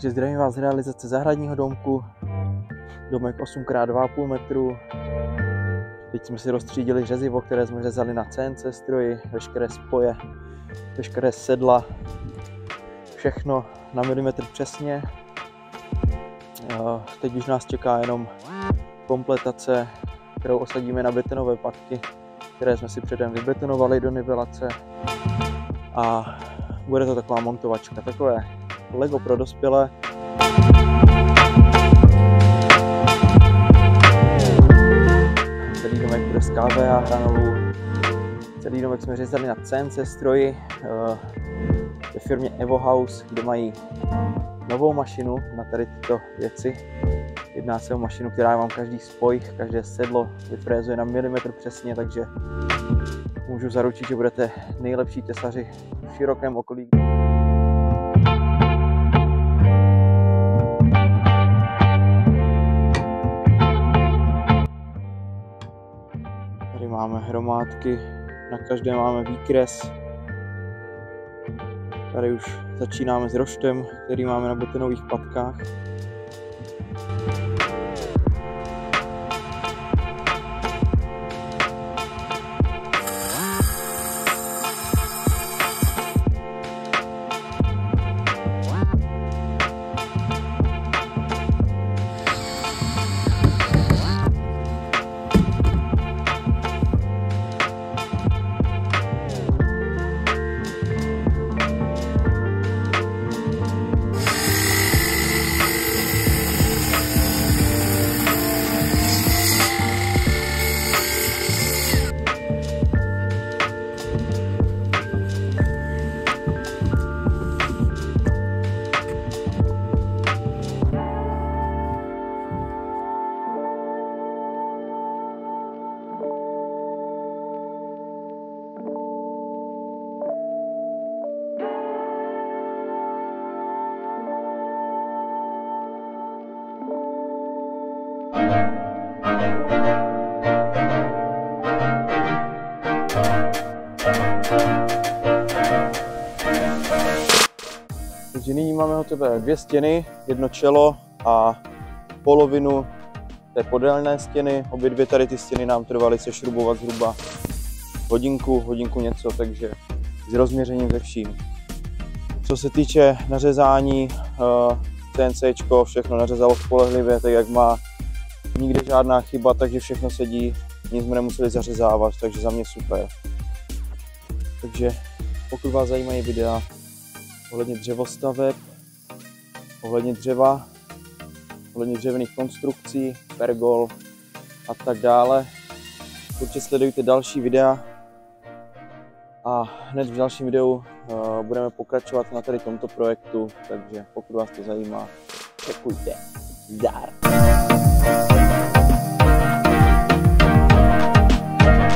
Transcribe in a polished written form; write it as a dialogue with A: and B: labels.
A: Takže zdravím vás z realizace zahradního domku. Domek 8x2,5 metru. Teď jsme si rozstřídili řezivo, které jsme řezali na CNC stroji, veškeré spoje, veškeré sedla, všechno na milimetr přesně. Teď už nás čeká jenom kompletace, kterou osadíme na betonové patky, které jsme si předem vybetonovali do nivelace. A bude to taková montovačka, takové Lego pro dospělé. Celý domek bude z KVA hranolů. Celý domek jsme řezali na CNC stroji ve firmě Evo House, kde mají novou mašinu na tady tyto věci. Jedná se o mašinu, která vám každý spoj, každé sedlo vyfrézuje na milimetr přesně, takže můžu zaručit, že budete nejlepší tesaři v širokém okolí. Tady máme hromádky, na každé máme výkres. Tady už začínáme s roštem, který máme na betonových patkách. Takže nyní máme hotové dvě stěny, jedno čelo a polovinu té podélné stěny. Obě dvě tady ty stěny nám trvaly sešrubovat zhruba hodinku něco, takže s rozměřením ze vším. Co se týče nařezání, CNCčko všechno nařezalo spolehlivě, tak jak má, nikde žádná chyba, takže všechno sedí, nic jsme nemuseli zařezávat, takže za mě super. Takže pokud vás zajímají videa ohledně dřevostaveb, ohledně dřeva, ohledně dřevěných konstrukcí, pergol a tak dále, určitě sledujte další videa a hned v dalším videu budeme pokračovat na tady tomto projektu, takže pokud vás to zajímá, čekujte. Zdar!